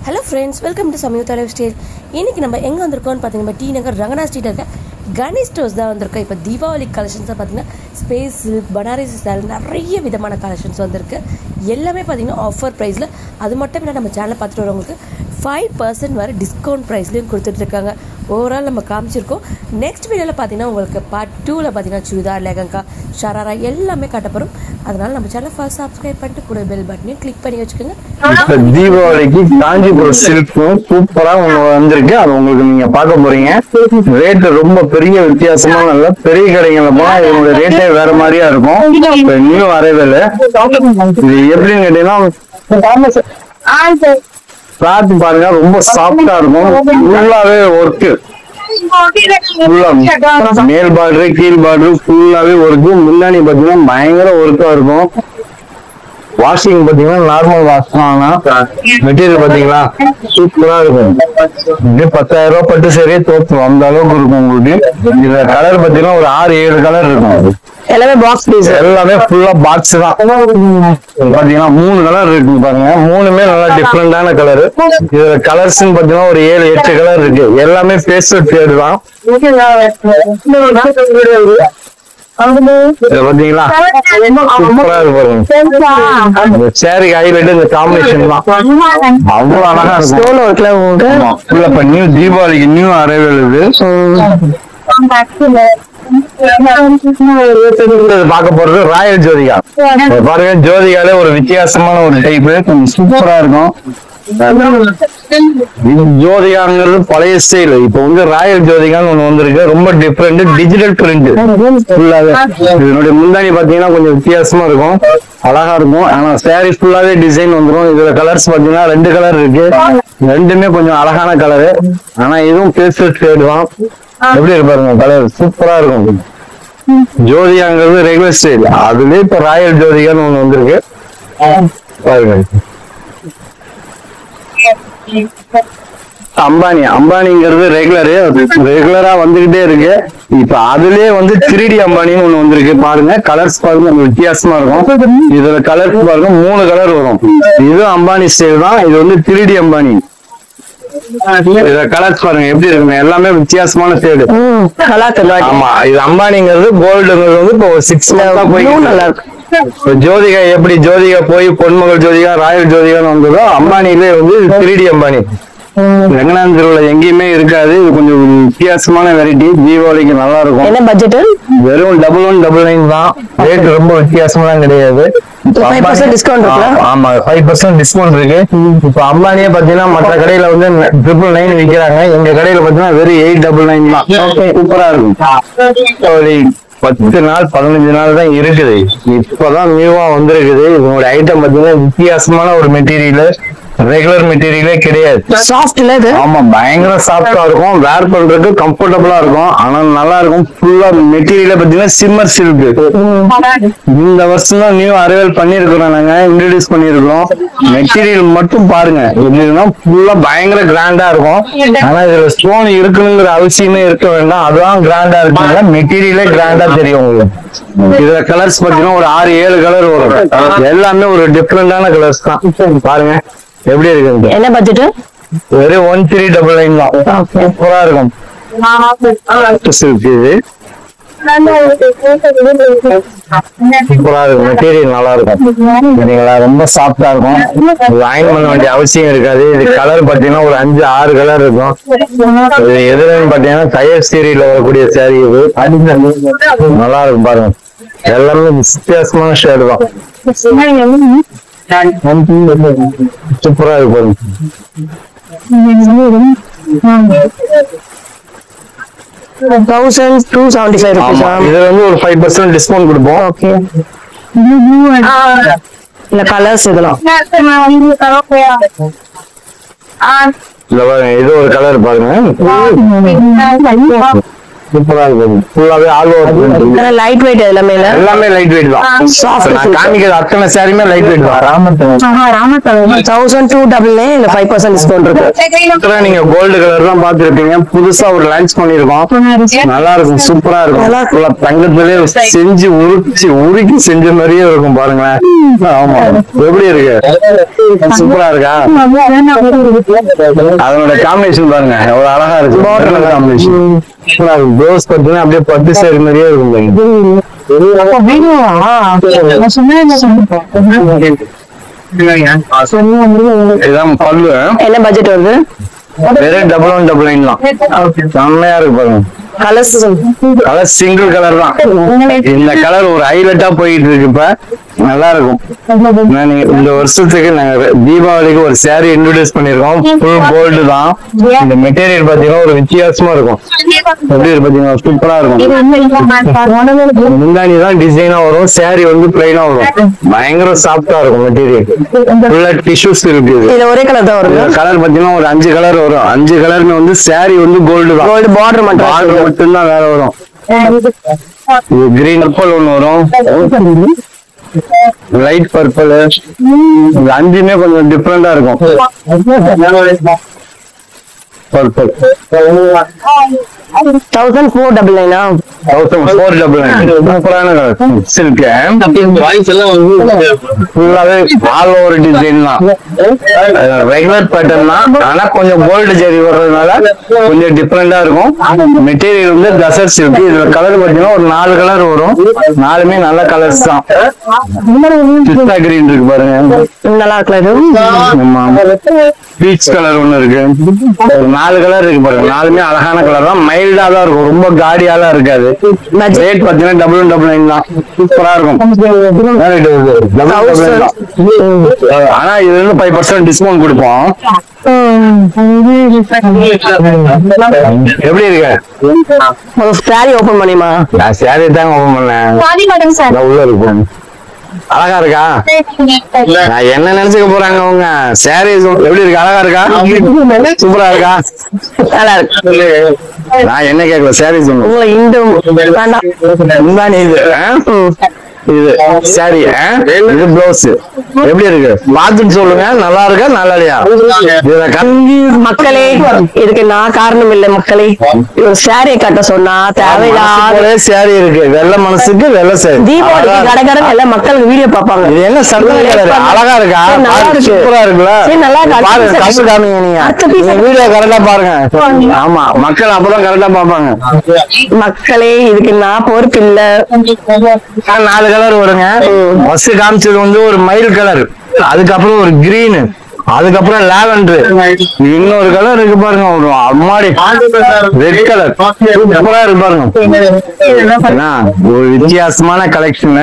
Hello friends, welcome to Samyuktha Lifestyle. இன்னைக்கு நம்ம எங்க வந்திருக்கோம்னு பாத்தீங்கன்னா டி நகர் ரங்கநாத் ஸ்ட்ரீட்ல இருக்க கணேஷ் ஸ்டோர்ஸ் தான் வந்திருக்கோம். இப்போ தீபாவளி கலெக்ஷன்ஸ் பாத்தீங்கன்னா ஸ்பேஸ் சில்க், பனாரசி ஸ்டைல் நிறைய விதமான கலெக்ஷன்ஸ் வந்திருக்கு. எல்லாமே பாத்தீங்கன்னா ஆஃபர் பிரைஸ்ல. அது மட்டும் இல்ல நம்ம சேனலை பார்த்துட்டு வரவங்களுக்கு 5% வரை டிஸ்கவுண்ட் ப்ரைஸ்லையும் கொடுத்துட்டு இருக்காங்க. ஓவரால் நம்ம காமிச்சிருக்கோம். நெக்ஸ்ட் வீடியோவில் பார்த்தீங்கன்னா உங்களுக்கு பார்ட் 2ல் பார்த்தீங்கன்னா சுடிதார், லெகங்கா, ஷராரா எல்லாமே காட்டப்படும். அதனால நம்ம சேனலை ஃபர்ஸ்ட் சப்ஸ்கிரைப் பண்ணிட்டு கூட பெல் பட்டனையும் கிளிக் பண்ணி வச்சுக்கோங்க. இப்போ தீபாவளிக்கு காஞ்சிபுரம் சில்க்கும் சூப்பராக ஒன்று வந்திருக்கு. அது உங்களுக்கு நீங்க பார்க்க போறீங்க. ரேட்டு ரொம்ப பெரிய வித்தியாசமா நல்ல பெரிய கடைகளை போனா இதோட ரேட்டே வேற மாதிரியா இருக்கும். நியூ அரைவல் இது எப்படின்னு கேட்டீங்கன்னா கிளாத் பாருங்க ரொம்ப சாஃப்டா இருக்கும். ஃபுல்லாவே ஒர்க்கு, மேல் பார்டரு கீழ் பார்டரு ஃபுல்லாவே ஒர்க்கு. முன்னாடி பாத்தீங்கன்னா பயங்கர ஒர்க்கா இருக்கும். வாஷிங் பாத்தீங்கன்னா நார்மல் வாஷ் தான். மெட்டீரியல் பாத்தீங்களா சூப்பரா இருக்கும். இப்படியே 10,000 ரூபாய் பட்டு சரியே தோற்றும் அந்த அளவுக்கு இருக்கும். உங்களுக்கு இந்த கலர் பாத்தீங்கன்னா ஒரு 6-7 கலர் இருக்கும். எல்லாமே பாக்ஸ் பீஸ், எல்லாமே ஃபுல்லா பாக்ஸ் தான். பாத்தீங்கன்னா 3 கலர் இருக்கு பாருங்க. 3மே நல்லா டிஃப்ரெண்டான கலர். இதுல கலர்ஸ் பாத்தீங்கன்னா ஒரு 7-8 கலர் இருக்கு. எல்லாமே பேஸ்டல் ஷேட் தான். பாத்தீங்களா சூப்பரா இருக்கு. சேரி ஹைலைட் இந்த காம்பினேஷன் தான். அவ்வளவு அழகா இருக்கும். நியூ தீபாவளிக்கு நியூ அரைவல் இது. பார்க்க போறது ராயல் ஜோதிகா. பாருங்க, ஜோதிகாலே ஒரு வித்தியாசமான ஒரு டைப், சூப்பரா இருக்கும். ஜோதிகாங்கிறது பழைய ஸ்டைல். இப்ப வந்து ராயல் ஜோதிகான்னு ஒண்ணு வந்திருக்கு. ரொம்ப டிஃப்ரெண்ட் டிஜிட்டல் பிரிண்ட். இதனுடைய முந்தாணி பாத்தீங்கன்னா கொஞ்சம் வித்தியாசமா இருக்கும், அழகா இருக்கும். ஆனா சாரி ஃபுல்லாவே டிசைன் வந்துடும். இதுல கலர்ஸ் பாத்தீங்கன்னா 2 கலர் இருக்கு. ரெண்டுமே கொஞ்சம் அழகான கலரு. ஆனா இதுவும் பேஸ்டல் ஷேட் தான். எப்படி இருப்பாருங்க கலர் சூப்பரா இருக்கும். ஜோதிகாங்கிறது ரெகுலர் ஸ்டைல். அதுலயே இப்ப ராயல் ஜோதிகான்னு ஒண்ணு வந்திருக்கு பாருங்க. அம்பானிங்கிறது ரெகுலரா வந்துகிட்டே இருக்கு. இப்ப அதுலயே வந்து 3D அம்பானின்னு ஒண்ணு வந்திருக்கு பாருங்க. கலர்ஸ் பாருங்க வித்தியாசமா இருக்கும். இதுல கலர்ஸ் பாருங்க 3 கலர் வரும். இது அம்பானி ஸ்டைல் தான். இது வந்து 3D அம்பானி. இத கலர்ஸ் பாருங்க எப்படி இருக்கு. எல்லாமே வித்தியாசமான ஷேடு. ஆமா, இது அம்பானிங்கிறது கோல்டுங்கிறது வந்து இப்போ 6 மந்த்ஸ் போய் நல்லா இருக்கு. ஜோதிகா எப்படி ஜோதிகா போய் பொன்மகள் ஜோதிகா ராயல் ஜோதிகான்னு வந்ததோ, அம்பானிலே வந்து 3D அம்பானி. ரங்கநாத் திருவிழா எங்கேயுமே இருக்காது. இது கொஞ்சம் வித்தியாசமான வெரைட்டி. தீபாவளிக்கு நல்லா இருக்கும். என்ன பட்ஜெட்? வெறும் 1199 தான். ரேட் ரொம்ப வித்தியாசமெல்லாம் கிடையாது. 5% டிஸ்கவுண்ட் இருக்குல்ல? ஆமா, 5% டிஸ்கவுண்ட் இருக்கு. இப்ப அம்பானியே பாத்தீங்கன்னா மற்ற கடையில வந்து 999 விக்கிறாங்க. எங்க கடையில பாத்தீங்கன்னா வெறும் 899 தான். சூப்பரா இருக்கும். 10 நாள் 15 நாள் தான் இருக்குது. இப்பதான் நியூவா வந்திருக்குது. இதோட ஐட்டம் பாத்தீங்கன்னா வித்தியாசமான ஒரு மெட்டீரியல். ரெகுலர் மெட்டீரியலே கிடையாது. சாஃப்ட் இல்ல இது? ஆமா, பயங்கர சாஃப்டா இருக்கும். வேர் பண்றதுக்கு கம்ஃபர்டபுளா இருக்கும். ஆனா நல்லா இருக்கும். ஃபுல்லா மெட்டீரியல பாத்தீங்கன்னா சிம்மர் சில்க். இந்த வருஷம் தான் நியூ அரைவல் பண்ணிருக்கிறோம். நாங்க இன்ட்ரோடியூஸ் பண்ணிருக்கோம். மெட்டீரியல் மட்டும் பாருங்க எப்படின்னா ஃபுல்லா பயங்கர கிராண்டா இருக்கும். ஆனா இதுல ஸ்டோன் இருக்கணுங்கிற அவசியமே இருக்க வேண்டாம். அதுதான் கிராண்டா இருக்குங்க. மெட்டீரியலே கிராண்டா தெரியும் உங்களுக்கு. இதுல கலர்ஸ் பாத்தீங்கன்னா ஒரு 6-7 கலர் வரும். எல்லாமே ஒரு டிஃப்ரெண்டான கலர்ஸ் தான். பாருங்க எப்படி இருக்கு. என்ன பட்ஜெட்? வெறும் 1399 தான். சூப்பரா இருக்கும். சூப்பரா இருக்கும். மெட்டீரியல் நல்லா இருக்கும். சரிங்களா, ரொம்ப சாஃப்டா இருக்கும். அயன் பண்ண வேண்டிய அவசியம் இருக்காது. இது கலர் பாத்தீங்கன்னா ஒரு 5-6 கலர் இருக்கும். இது எதுலன்னு பாத்தீங்கன்னா கயர் சீரியல்ல வரக்கூடிய சாரி. இது நல்லா இருக்கும் பாருங்க. எல்லாமே வித்தியாசமான ஷேடு தான். சூப்பரா இருக்கும். இது வந்து ஒரு 5% டிஸ்கவுண்ட் கொடுப்போம். இந்த கலர்ஸ் இதெல்லாம் இது ஒரு கலர் பாருங்க. சூப்பரா இருக்கும். ஃபுல்லாவே ஆல் ஓவர் லைட் வெயிட் எல்லாமே எல்லாமே லைட் வெயிட் தான். நான் காமிக்கிற அத்தனை சாரியுமே லைட் வெயிட் தான். 1299 இல்ல 5% டிஸ்கவுண்ட் இருக்கு. நீங்க கோல்டு கலர் தான் பாத்துருப்பீங்க. புதுசா ஒரு லான்ச் பண்ணிருக்கோம். நல்லா இருக்கும், சூப்பரா இருக்கும். தங்கத்திலே செஞ்சு உருக்கி செஞ்ச மாதிரியே இருக்கும் பாருங்களேன். ஆமா, எப்படி இருக்கு? சூப்பரா இருக்கா? அதனோட காம்பினேஷன் பாருங்க எவ்வளவு அழகா இருக்கு. பார்டர் காம்பினேஷன் சூப்பரா இருக்கும். ப்ளவுஸ் பார்த்தீங்கன்னா அப்படியே பட்டு சேரி மாதிரியே இருக்கும். இதான் பல்லு. என்ன பட்ஜெட் வருது? வெறும் 1199 தான். செம்மையா இருக்கு பாருங்க. கலர் சிங்கிள் கலர் தான். இந்த கலர் ஒரு ஹைலைட்டா போயிட்டு இருக்கு. இப்ப நல்லா இருக்கும். இந்த வருஷத்துக்கு நாங்க தீபாவளிக்கு ஒரு சாரி இன்ட்ரோடியூஸ் பண்ணிருக்கோம். ஃபுல் கோல்டு தான். இந்த மெட்டீரியல் பாத்தீங்கன்னா ஒரு வித்தியாசமா இருக்கும். எப்படி பாத்தீங்கன்னா சூப்பரா இருக்கும். முந்தானி தான் டிசைனா வரும். சாரி வந்து பிளைனா வரும். பயங்கர சாஃப்டா இருக்கும் மெட்டீரியல். ஃபுல்லா டிஷ்யூஸ் இருக்கு. ஒரே கலர் தான் வரும். கலர் பாத்தீங்கன்னா ஒரு 5 கலர் வரும். 5 கலருமே வந்து சாரி வந்து கோல்டு தான். கோல்டு பார்டர் மட்டும்தான் வேற வரும். கிரீன் பர்பிள் ஒண்ணு வரும். Light purple. 5மே கொஞ்சம் டிஃபரெண்டா இருக்கும். பர்பிள் 1499 சூப்பரான சில்க். ஃபுல்லாவே ஆல் ஓவர் டிசைன் தான். ரெகுலர் பேட்டர்ன் தான். ஆனா கொஞ்சம் கோல்டு ஜெரி வர்றதுனால கொஞ்சம் டிஃபரெண்டா இருக்கும். மெட்டீரியல் வந்து டசர் சில்க். இதுல கலர் பாத்தீங்கன்னா ஒரு 4 கலர் வரும். 4மே நல்ல கலர்ஸ் தான். பிஸ்தா கிரீன் இருக்கு பாருங்க, நல்லா இருக்கு. பீச் கலர் ஒண்ணு இருக்கு. ஒரு 4 கலர் இருக்கு பாருங்க. 4மே அழகான கலர் தான். மைல்டா தான் இருக்கும். ரொம்ப காடியாலாம் இருக்காது. ரேட் பாத்தீங்கன்னா 1199 தான். சூப்பரா இருக்கும். ஆனா இது வந்து 5% டிஸ்கவுண்ட் கொடுப்போம். எப்படி இருக்கு? சாரி ஓபன் பண்ணிமா? சாரி தாங்க ஓபன் பண்ணேன். உள்ள இருக்கும். அழகா இருக்கா? நான் என்ன நினைச்சுக்க போறாங்க அவங்க? சாரி எப்படி இருக்கு? அழகா இருக்கா? சூப்பரா இருக்கா? நல்லா இருக்கு. நான் என்ன கேட்கல, சாரி சொல்லுங்க. இது சாரி, இது பிளவுஸ். எப்படி இருக்கு பார்த்துட்டு சொல்லுங்க. நல்லா இருக்கா நல்லா இல்லையா? மக்களே இதுக்கு நான் காரணம் இல்லை. மக்களே ஒரு சாரியை கட்ட சொன்னா தேவையில்லாத சாரி இருக்கு. வெள்ளை மனசுக்கு வெள்ளை சாரி. தீபாவளிக்கு கடகடன் எல்லாம் மக்களுக்கு வீடியோ பார்ப்பாங்க. இது என்ன சந்தன கலர்? அழகா இருக்கா? சூப்பரா இருக்குல்ல? நல்லா வீடியோ கரெக்டா பாருங்க. ஆமா, மக்கள் அப்பதான் கரெக்டா பாப்பாங்க. மக்களே இதுக்கு நான் பொறுப்பு இல்ல. 4 கலர் வருங்க. ஃபர்ஸ்ட் காமிச்சது வந்து ஒரு மயில் கலர், அதுக்கப்புறம் ஒரு கிரீன், அதுக்கப்புறம் லாவெண்டர், இன்னொரு கலர் இருக்கு பாருங்க. ஒரு அம்மாடி ரெட் கலர் சூப்பரா இருக்கு பாருங்க. ஒரு வித்தியாசமான கலெக்ஷன்,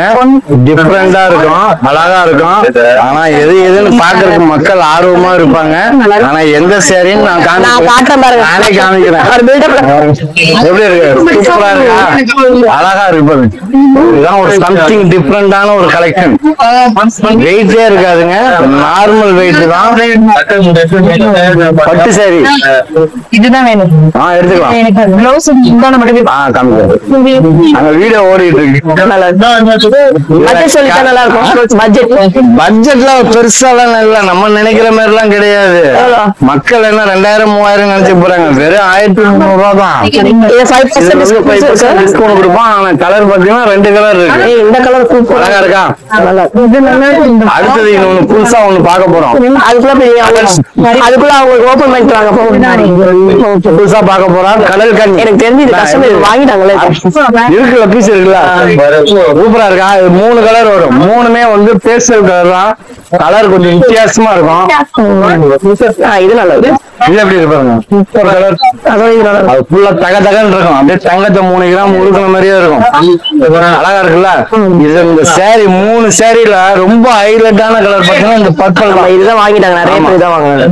டிஃபரெண்டா இருக்கும், அழகா இருக்கும். ஆனா எதுன்னு பாக்குறதுக்கு மக்கள் ஆர்வமா இருப்பாங்க. ஆனா எந்த சேரின்னு நான் நானே காமிக்கிறேன். எப்படி இருக்கு? சூப்பரா இருக்கா? அழகா இருக்கு பாருங்க. இதுதான் ஒரு சம்திங் டிஃபரெண்டான ஒரு கலெக்ஷன். வெயிட்டே இருக்காதுங்க, நார்மல் வெயிட் தான். பட்டு சாரி இதுதான் வேணும். எடுத்துக்கலாம். வீடியோ ஓடிட்டு இருக்கு. பட்ஜெட்ல பெருசாலாம் இல்ல, நம்ம நினைக்கிற மாதிரி எல்லாம் கிடையாது. மக்கள் என்ன 2000-3000 நினைச்சு போறாங்க. வெறும் 1300 ரூபா தான். டிஸ்கவுண்ட் கொடுப்போம். ஆனா கலர் பாத்தீங்கன்னா 2 கலர் இருக்கு. இந்த கலர் அழகா இருக்கா? அடுத்தது இன்னொன்னு புதுசா ஒண்ணு பார்க்க போறோம். அதுக்குள்ள அவங்க ஓபன் பண்ணிட்டு வாங்க. புதுசா பார்க்க போறோம். கடல் கண். எனக்கு தெரிஞ்சு இது கஸ்டமர் வாங்கிட்டாங்களே. இருக்குல்ல, பீஸ் இருக்குல்ல, சூப்பரா இருக்கா? 3 கலர் வரும். 3மே வந்து பேஸ்டல் கலர் தான். கலர் கொஞ்சம் வித்தியாசமா இருக்கும். இது நல்லது. இது எப்படி இருப்பாங்க? Super colour. அது ஃபுல்லா தகன்னு இருக்கும். அப்படியே தங்கத்தை 3 கிராம் உருக்குற மாதிரியே இருக்கும். அழகா இருக்குல்ல? இது இந்த சாரி 3 சாரில ரொம்ப ஹைலைட்டான கலர் பாத்தீங்கன்னா இந்த பர்பிள். இதுதான் வாங்கிட்டாங்க. நிறைய பேர் இதான் வாங்குறாங்க.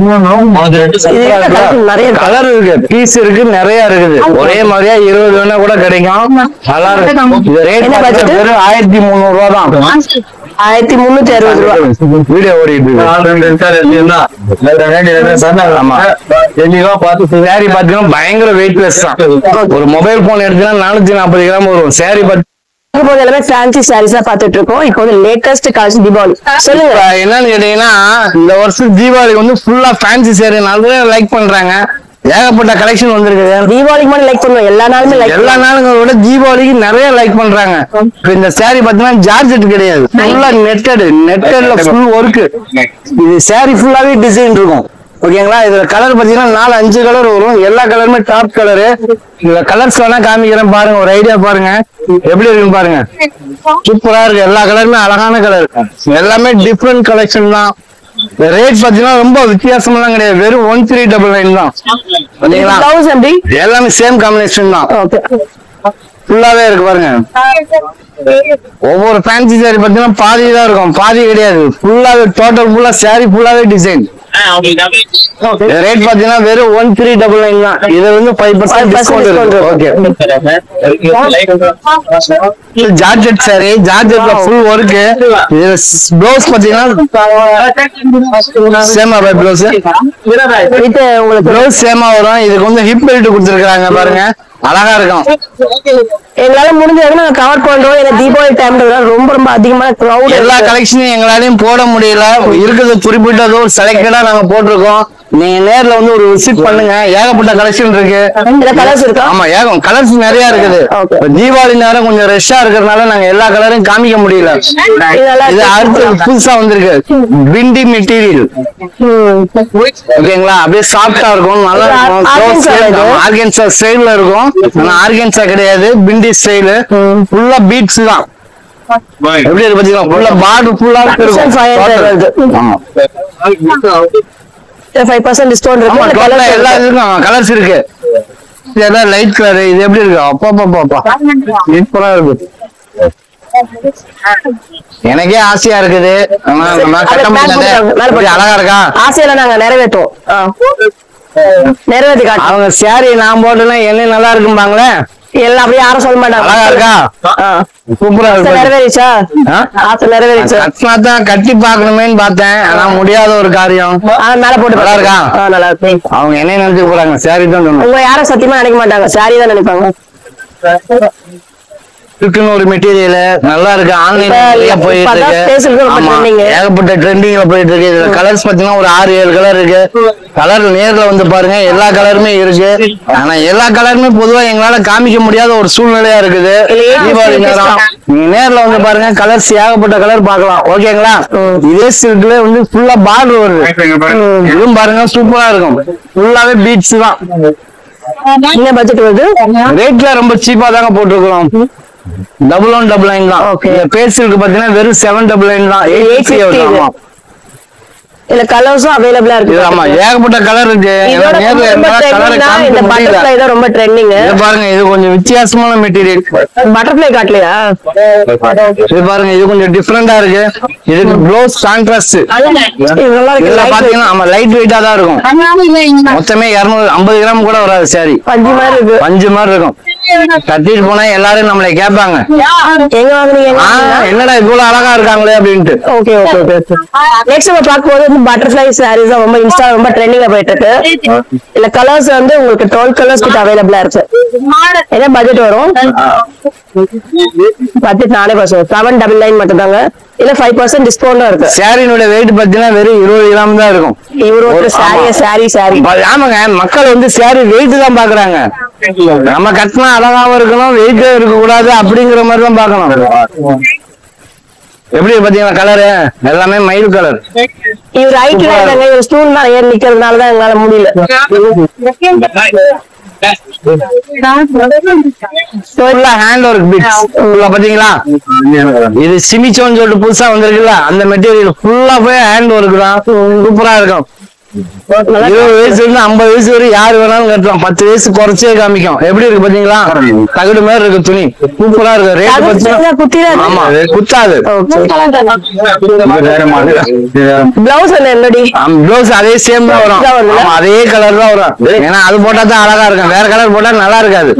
நிறைய கலர் இருக்கு, பீஸ் இருக்கு, நிறைய இருக்குது. ஒரே மாதிரியா 20 வேணா கூட கிடைக்கும். நல்லா இருக்கு. இது ரேட் 1300 ரூபா தான். 1360 ரூபாய். வீடியோ ஓடிட்டு சாரி பாத்தீங்கன்னா பயங்கர வெயிட்லெஸ் தான். ஒரு மொபைல் போன் எடுத்தீங்கன்னா 440 கிராம் வரும். சாரி எல்லாமே ஃபேன்சி சாரீஸ் தான் பாத்துட்டு இருக்கோம். இப்போ வந்து லேட்டஸ்ட் கலெக்ஷன் தீபாவளி சொல்லுங்க. என்னன்னு கேட்டீங்கன்னா இந்த வருஷம் தீபாவளிக்கு வந்து ஃபுல்லா ஃபேன்சி சாரி நிறைய லைக் பண்றாங்க. ஏகப்பட்ட கலெக்ஷன் வந்திருக்கு. தீபாவளிக்கு மட்டும் லைக் பண்ணுவோம், எல்லா நாளுமே லைக், எல்லா நாளுங்களை விட தீபாவளிக்கு நிறைய லைக் பண்றாங்க. இந்த சாரி பாத்தீங்கன்னா ஜார்ஜெட் கிடையாது, ஃபுல்லா நெட்டட்ல ஃபுல் ஒர்க். இது சாரி ஃபுல்லாவே டிசைன் இருக்கும். ஓகேங்களா? இதுல கலர் பாத்தீங்கன்னா 4-5 கலர் வரும். எல்லா கலருமே டாப் கலரு. இதுல கலர்ஸ் வேணா காமிக்கிறேன் பாருங்க, ஒரு ஐடியா பாருங்க எப்படி இருக்குன்னு பாருங்க. சூப்பரா இருக்கு. எல்லா கலருமே அழகான கலர், எல்லாமே டிஃப்ரெண்ட் கலெக்ஷன் தான். ரேட் பாத்தீங்கன்னா ரொம்ப வித்தியாசமெல்லாம் கிடையாது, வெறும் 1399 தான். எல்லாமே சேம் காம்பினேஷன் தான், ஃபுல்லாவே இருக்கு பாருங்க. ஒவ்வொரு ஃபேன்சி சாரி பாத்தீங்கன்னா பாதி தான் இருக்கும், பாதி கிடையாது, ஃபுல்லாவே டோட்டல் ஃபுல்லா சாரி ஃபுல்லாவே டிசைன். ரேட் பாத்தீங்கன்னா வெறும் 1399 தான். இது வந்து 5% டிஸ்கவுண்ட் இருக்கு. ஓகே, ஜார்ஜெட் சாரி, ஜார்ஜெட்ல ஃபுல் ஒர்க். இது ப்ளவுஸ் பாத்தீங்கன்னா சேமா பை ப்ளவுஸ், உங்களுக்கு ப்ளவுஸ் சேமா வரும். இதுக்கு வந்து ஹிப் பெல்ட் கொடுத்துருக்காங்க பாருங்க, அழகா இருக்கும். எங்களால முடிஞ்சதுன்னா கவர் பண்றோம். ஏன்னா தீபாவளி டைம்ல ரொம்ப அதிகமான கிரவுட், எல்லா கலெக்ஷனும் எங்களாலையும் போட முடியல, இருக்குது குறிப்பிட்டதோ ஒரு செலக்டடா நாங்க போட்டிருக்கோம். நீங்க நேர்ல வந்து ஒரு விசிட் பண்ணுங்க, ஏகப்பட்ட கலெக்ஷன் இருக்கு. கலர்ஸ் இருக்கு. ஆமா, கலர்ஸ் நிறைய இருக்குது. தீபாவளி நேரம் கொஞ்சம் ரெஷ்ஷா இருக்கிறதுனால நாங்க எல்லா கலரையும் காமிக்க முடியல. இது அடுத்து புதுசா வந்திருக்கு விண்டி மெட்டீரியல். ஓகேங்களா? அப்படியே சாஃப்டா இருக்கும், நல்லா இருக்கும். ஆர்கன்சா ஸ்டைல்ல இருக்கும், ஆனா ஆர்கன்சா கிடையாது, பிண்டி ஸ்டைல். ஃபுல்லா பீட்ஸ் தான். எப்படி இருக்கு பாத்தீங்களா? ஃபுல்லா பார்டர் ஃபுல்லா இருக்கும். ஆமா, 5% டிஸ்கவுண்ட் இருக்கு. எல்லா இதுக்கும் கலர்ஸ் இருக்கு. இதெல்லாம் லைட் கலர். இது எப்படி இருக்கு? அப்பா சூப்பரா இருக்கு. எனக்கே ஆசையா இருக்குது, ஆனா நம்ம கட்ட முடியல. அழகா இருக்கா? ஆசையில நாங்க நிறைவேற்றோம், நிறைவேற்றி காட்டுறோம். அவங்க சாரி நான் போட்டுனா என்ன நல்லா இருக்கும்பாங்களே, எல்லாம் அப்படியே யாரும் சொல்ல மாட்டாங்க. அழகா இருக்கா? சூப்பரா இருக்கு. நிறைவேறிச்சா? ஆசை நிறைவேறிச்சா? கட்டினாதான் கட்டி பாக்கணுமேன்னு பார்த்தேன், ஆனா முடியாத ஒரு காரியம். மேல போட்டு நல்லா இருக்கா? நல்லா இருக்கு. அவங்க என்ன நினைச்சு போறாங்க, சாரி தான் சொன்னாங்க. உங்க யாரும் சத்தியமா நினைக்க மாட்டாங்க, சாரி தான் நினைப்பாங்க. ஒரு மெட்டீரியல் நல்லா இருக்கு. ஆன்லைன்ல போயிட்டு இருக்கு, ஏகப்பட்ட ட்ரெண்டிங்ல போயிட்டு இருக்கு. இதுல கலர்ஸ் பாத்தீங்கன்னா ஒரு 6-7 கலர் இருக்கு. கலர் நேர்ல வந்து பாருங்க, எல்லா கலருமே இருக்கு. ஆனா எல்லா கலருமே பொதுவா எங்களால காமிக்க முடியாத ஒரு சூழ்நிலையா இருக்குது தீபாவளி நேரம். நீங்க நேர்ல வந்து பாருங்க, கலர்ஸ் ஏகப்பட்ட கலர் பாக்கலாம். ஓகேங்களா? இதே சில்க்ல வந்து ஃபுல்லா பார்டர் வருது. இதுவும் பாருங்க சூப்பரா இருக்கும், ஃபுல்லாவே பீட்ஸ் தான். என்ன பட்ஜெட் வருது? ரேட்ல ரொம்ப சீப்பா தாங்க போட்டுருக்கோம். 1199 தான். பேசிருக்கு பாத்தீங்கன்னா வெறும் 799 தான். 850. இல்ல கலர்ஸும் அவைலபிளா இருக்கு. ஆமா, ஏகப்பட்ட கலர் இருக்கு. இந்த பட்டர்ஃப்ளை தான் ரொம்ப ட்ரெண்டிங். இது பாருங்க, இது கொஞ்சம் வித்தியாசமான மெட்டீரியல். பட்டர்ஃப்ளை காட்டலையா? இது பாருங்க, இது கொஞ்சம் டிஃபரெண்டா இருக்கு. இதுக்கு ப்ளவுஸ் கான்ட்ராஸ்ட் இதெல்லாம் பாத்தீங்கன்னா ஆமா லைட் வெயிட்டா தான் இருக்கும். மொத்தமே 250 கிராம் கூட வராது சாரி. பஞ்சு மாதிரி இருக்கு, பஞ்சு மாதிரி இருக்கும். கட்டிட்டு போனா எல்லாரும் நம்மளை கேட்பாங்க, எங்க வாங்குறீங்க, என்னடா இவ்வளவு அழகா இருக்காங்களே அப்படின்ட்டு. Okay okay okay. நெக்ஸ்ட் நம்ம பார்க்கும்போது பட்டர்ஃப்ளை சாரீஸ் ரொம்ப இன்ஸ்டா ரொம்ப ட்ரெண்டிங்கா போயிட்டு இருக்கு. இல்ல கலர்ஸ் வந்து உங்களுக்கு 12 கலர்ஸ் கிட்ட அவைலபிளா இருக்கு. என்ன பட்ஜெட் வரும்? பட்ஜெட் 799 மட்டும் தாங்க. இல்ல 5% டிஸ்கவுண்டும் இருக்கு. சாரியோட வெயிட் பாத்தீங்கன்னா வெறும் 20 கிராம் தான் இருக்கும். சாரி ஆமாங்க, மக்கள் வந்து சாரி வெயிட் தான் பாக்குறாங்க. நம்ம கட்டினா அழகாவும் இருக்கணும், வெயிட்டே இருக்க கூடாது அப்படிங்கிற மாதிரி தான் பாக்கணும். எப்படி பாத்தீங்கன்னா கலரு எல்லாமே மயில் கலர். இவர் ஹைட்ல இருக்காங்க, இவர் ஸ்டூல் மேல ஏறி நிக்கிறதுனால தான் எங்களால முடியல. ஹேண்ட் ஒர்க் பிட்ஸ் பாத்தீங்களா? இது சிமிச்சோன்னு சொல்லிட்டு புதுசா வந்திருக்குல்ல, அந்த மெட்டீரியல் ஃபுல்லா போய் ஹேண்ட் ஒர்க் தான், சூப்பரா இருக்கும். 20 வயசுல இருந்து 50 வயசு வரை யாரு வேணாலும் கட்டலாம். 10 வயசு குறைச்சே காமிக்கும். எப்படி இருக்கு பாத்தீங்களா? தகுடு மாதிரி இருக்கு துணி, சூப்பரா இருக்கு. ரேட் பாத்தீங்கன்னா ஆமா குத்தாது. பிளவுஸ் என்னடி? பிளவுஸ் அதே சேம் தான் வரும், அதே கலர் தான் வரும். ஏன்னா அது போட்டா தான் அழகா இருக்கும், வேற கலர் போட்டா நல்லா இருக்காது.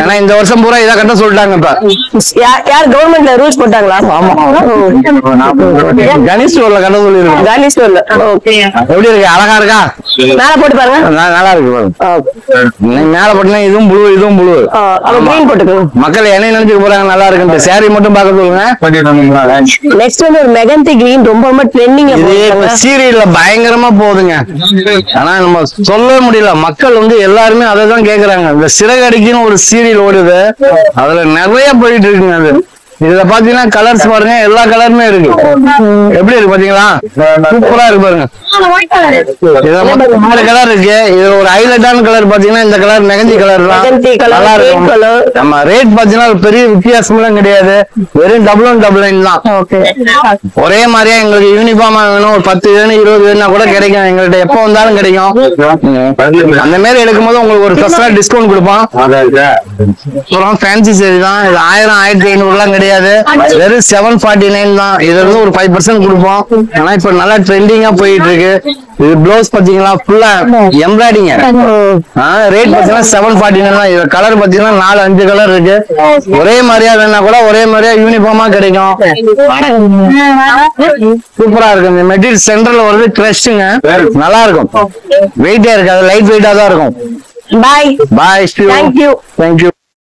ஏன்னா இந்த வருஷம் பூரா இதை கட்ட சொல்லிட்டாங்க. இப்ப யார் கவர்மெண்ட்ல ரூல்ஸ் போட்டாங்களா? ஆமா, கணேஷ் ஸ்டோர்ல கட்ட சொல்லிருக்கோம். கணேஷ் ஸ்டோர்ல. ஓகே, எப்படி இருக்கு? அழகா இருக்கா? மேல போட்டு பாருங்க. நல்லா இருக்கு பாருங்க. மேல போட்டா இதுவும் புழு, இதுவும் புழு. கிரீன் போட்டுக்கோங்க. மக்கள் என்ன நினைச்சுக்க போறாங்க? நல்லா இருக்கு. சாரி மட்டும் பார்க்க சொல்லுங்க. நெக்ஸ்ட் வந்து ஒரு மெகந்தி கிரீன் ரொம்ப ரொம்ப ட்ரெண்டிங்ல போகுது. சீரியல்ல பயங்கரமா போகுதுங்க. ஆனா நம்ம சொல்லவே முடியல. மக்கள் வந்து எல்லாருமே அதை தான் கேக்குறாங்க. இந்த சிறகடிக்குன்னு ஒரு சீரியல் ஓடுது, அதுல நிறைய போயிட்டு இருக்குங்க. அது இதுல பாத்தீங்கன்னா கலர்ஸ் பாருங்க, எல்லா கலருமே இருக்கு. எப்படி இருக்கு பாத்தீங்களா? சூப்பரா இருக்கு பாருங்க. இதுல மொத்தம் 4 கலர் இருக்கு. இது ஒரு ஹைலைட்டான கலர் பாத்தீங்கன்னா இந்த கலர் மெகந்தி கலர் தான். நல்லா இருக்கும். நம்ம ரேட் பாத்தீங்கன்னா பெரிய வித்தியாசம் எல்லாம் கிடையாது. வெறும் டபுள் லைன் தான். ஒரே மாதிரியா எங்களுக்கு யூனிஃபார்மா வேணும், ஒரு 10 வேணும் 20 வேணும்னா கூட கிடைக்கும். எங்கள்கிட்ட எப்ப வந்தாலும் கிடைக்கும். அந்த மாதிரி எடுக்கும் போது உங்களுக்கு ஒரு ஸ்பெஷலா டிஸ்கவுண்ட் கொடுப்போம். ஃபேன்சி சரி தான். இது 1000 1500 எல்லாம் கிடையாது, வெறும் 749 தான். இதுல இருந்து ஒரு 5% கொடுப்போம். ஆனா இப்ப நல்லா ட்ரெண்டிங்கா போயிட்டு இருக்கு. இது பிளவுஸ் பாத்தீங்களா ஃபுல்லா எம்ப்ராய்டிங். ரேட் பாத்தீங்கன்னா 749 தான். இது கலர் பாத்தீங்கன்னா 4-5 கலர் இருக்கு. ஒரே மாதிரியா வேணா கூட ஒரே மாதிரியா யூனிஃபார்மா கிடைக்கும். சூப்பரா இருக்கு. இந்த மெட்டீரியல் சென்டர்ல வருது, கிரஷ்ங்க, நல்லா இருக்கும். வெயிட்டே இருக்காது, லைட் வெயிட்டா தான் இருக்கும். பாய். பாய். தேங்க்யூ.